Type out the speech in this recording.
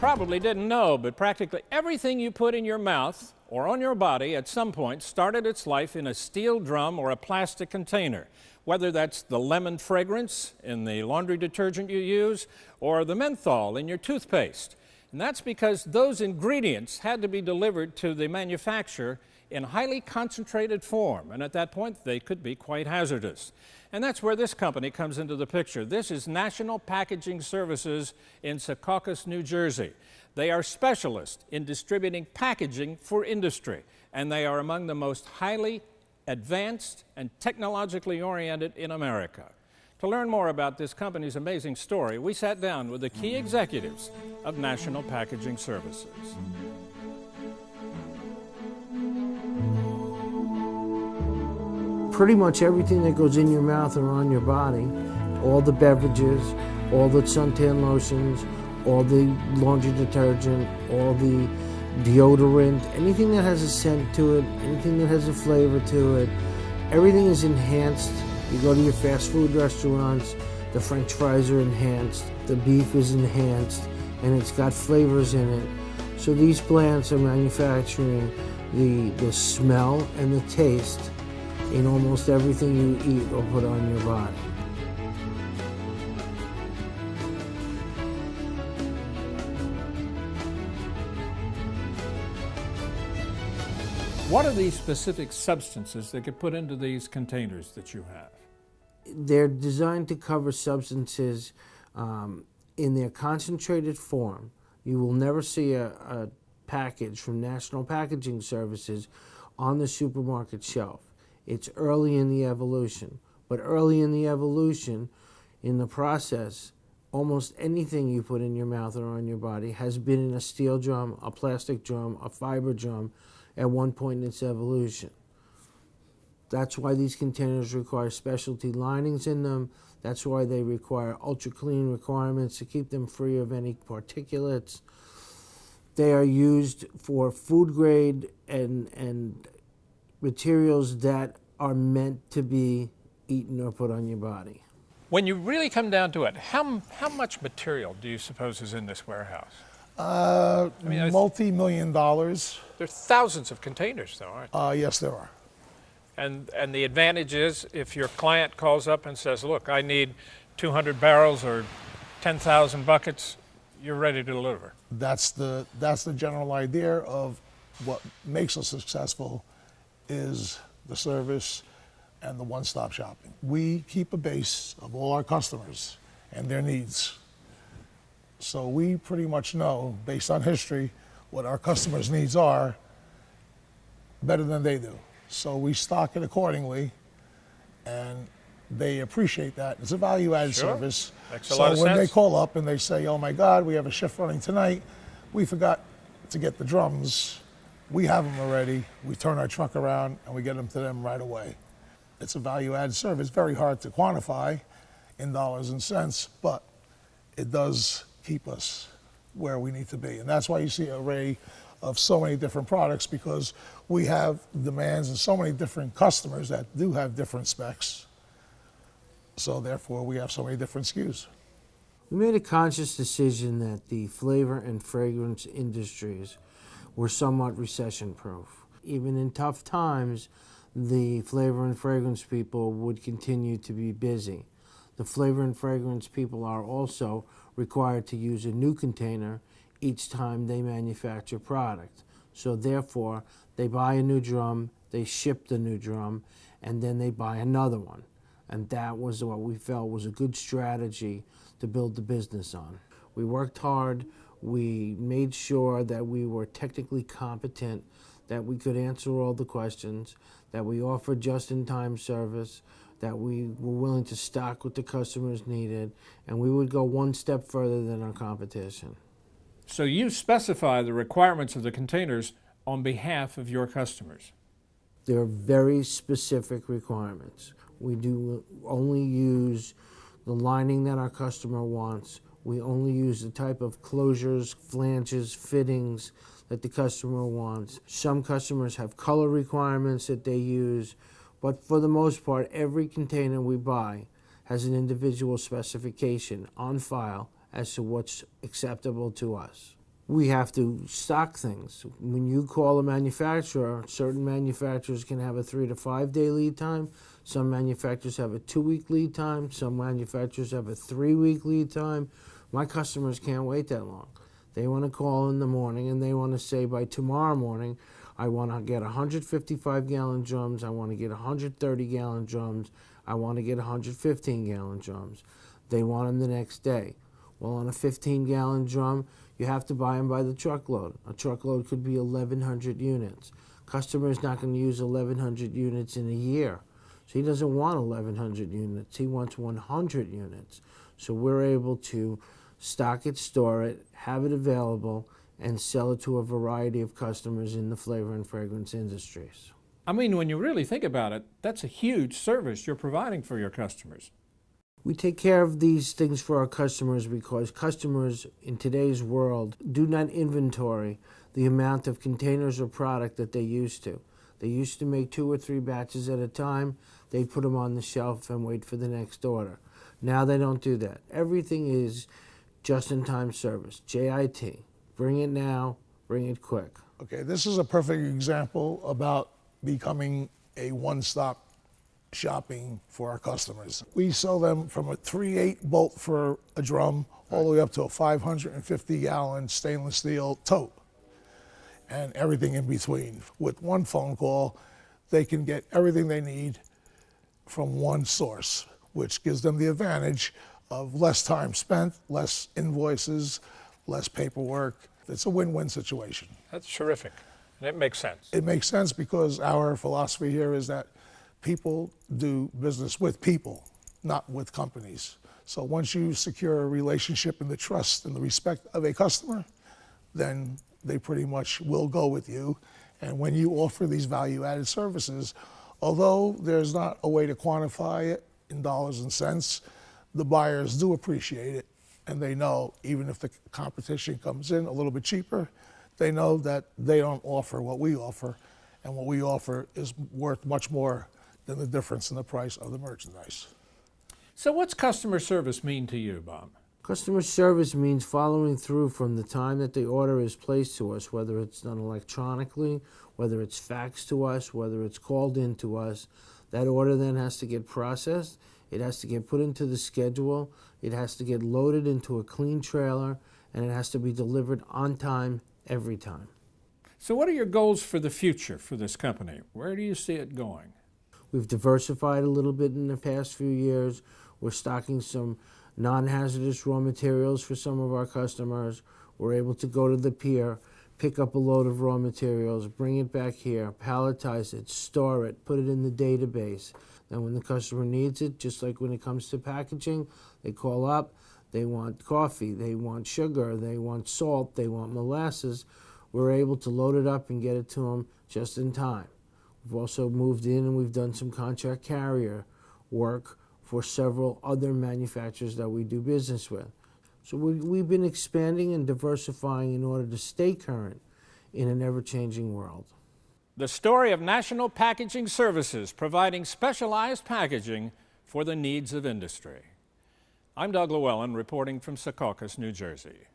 probably didn't know, but practically everything you put in your mouth or on your body at some point started its life in a steel drum or a plastic container, whether that's the lemon fragrance in the laundry detergent you use or the menthol in your toothpaste. And that's because those ingredients had to be delivered to the manufacturer in highly concentrated form, and at that point they could be quite hazardous. And that's where this company comes into the picture. This is National Packaging Services in Secaucus, New Jersey. They are specialists in distributing packaging for industry, and they are among the most highly advanced and technologically oriented in America. To learn more about this company's amazing story, we sat down with the key executives of National Packaging Services. Pretty much everything that goes in your mouth or on your body, all the beverages, all the suntan lotions, all the laundry detergent, all the deodorant, anything that has a scent to it, anything that has a flavor to it, everything is enhanced. You go to your fast food restaurants, the French fries are enhanced, the beef is enhanced, and it's got flavors in it. So these plants are manufacturing the smell and the taste in almost everything you eat or put on your body. What are these specific substances that get put into these containers that you have? They're designed to cover substances in their concentrated form. You will never see a package from National Packaging Services on the supermarket shelf. It's early in the evolution, but early in the evolution, in the process, almost anything you put in your mouth or on your body has been in a steel drum, a plastic drum, a fiber drum at one point in its evolution. That's why these containers require specialty linings in them. That's why they require ultra clean requirements to keep them free of any particulates. They are used for food grade and materials that are meant to be eaten or put on your body. When you really come down to it, how much material do you suppose is in this warehouse? Multi-million dollars. There are thousands of containers, though, aren't there? Yes, there are. And the advantage is if your client calls up and says, look, I need 200 barrels or 10,000 buckets, you're ready to deliver. That's the general idea of what makes us successful is the service and the one-stop shopping. We keep a base of all our customers and their needs. So we pretty much know, based on history, what our customers' needs are better than they do. So we stock it accordingly, and they appreciate that. It's a value-added service. Makes a lot of So when sense. they call up and they say, oh my God, we have a shift running tonight, we forgot to get the drums, we have them already, we turn our truck around and we get them to them right away. It's a value-added service, very hard to quantify in dollars and cents, but it does keep us where we need to be. And that's why you see an array of so many different products, because we have demands and so many different customers that do have different specs. So therefore we have so many different SKUs. We made a conscious decision that the flavor and fragrance industries were somewhat recession-proof. Even in tough times, the flavor and fragrance people would continue to be busy. The flavor and fragrance people are also required to use a new container each time they manufacture product. So therefore, they buy a new drum, they ship the new drum, and then they buy another one. And that was what we felt was a good strategy to build the business on. We worked hard, we made sure that we were technically competent, that we could answer all the questions, that we offered just-in-time service, that we were willing to stock what the customers needed, and we would go one step further than our competition. So you specify the requirements of the containers on behalf of your customers. There are very specific requirements. We do only use the lining that our customer wants. We only use the type of closures, flanges, fittings that the customer wants. Some customers have color requirements that they use, but for the most part, every container we buy has an individual specification on file as to what's acceptable to us. we have to stock things. When you call a manufacturer, certain manufacturers can have a 3 to 5 day lead time. Some manufacturers have a 2-week lead time. Some manufacturers have a 3-week lead time. My customers can't wait that long. They want to call in the morning and they want to say by tomorrow morning, I want to get 155-gallon drums, I want to get 130-gallon drums, I want to get 115-gallon drums. They want them the next day. Well, on a 15-gallon drum, you have to buy them by the truckload. A truckload could be 1,100 units. Customer is not going to use 1,100 units in a year. So he doesn't want 1,100 units. He wants 100 units. So we're able to stock it, store it, have it available, and sell it to a variety of customers in the flavor and fragrance industries. I mean, when you really think about it, that's a huge service you're providing for your customers. We take care of these things for our customers because customers in today's world do not inventory the amount of containers or product that they used to. They used to make 2 or 3 batches at a time. They'd put them on the shelf and wait for the next order. Now they don't do that. Everything is just-in-time service, JIT. Bring it now, bring it quick. Okay, this is a perfect example about becoming a one-stop shopping for our customers. We sell them from a 3/8 bolt for a drum all the way up to a 550-gallon stainless steel tote and everything in between. With one phone call, they can get everything they need from one source, which gives them the advantage of less time spent, less invoices, less paperwork. It's a win-win situation. That's terrific, and it makes sense. It makes sense because our philosophy here is that people do business with people, not with companies. So once you secure a relationship and the trust and the respect of a customer, then they pretty much will go with you. And when you offer these value-added services, although there's not a way to quantify it in dollars and cents, the buyers do appreciate it. And they know, even if the competition comes in a little bit cheaper, they know that they don't offer what we offer, and what we offer is worth much more than the difference in the price of the merchandise. So what's customer service mean to you, Bob? Customer service means following through from the time that the order is placed to us, whether it's done electronically, whether it's faxed to us, whether it's called in to us. That order then has to get processed. It has to get put into the schedule. It has to get loaded into a clean trailer, and it has to be delivered on time every time. So what are your goals for the future for this company? Where do you see it going? We've diversified a little bit in the past few years. We're stocking some non-hazardous raw materials for some of our customers. We're able to go to the pier, pick up a load of raw materials, bring it back here, palletize it, store it, put it in the database. Then when the customer needs it, just like when it comes to packaging, they call up, they want coffee, they want sugar, they want salt, they want molasses. We're able to load it up and get it to them just in time. We've also moved in and we've done some contract carrier work for several other manufacturers that we do business with. So we've been expanding and diversifying in order to stay current in an ever-changing world. The story of National Packaging Services, providing specialized packaging for the needs of industry. I'm Doug Llewellyn, reporting from Secaucus, New Jersey.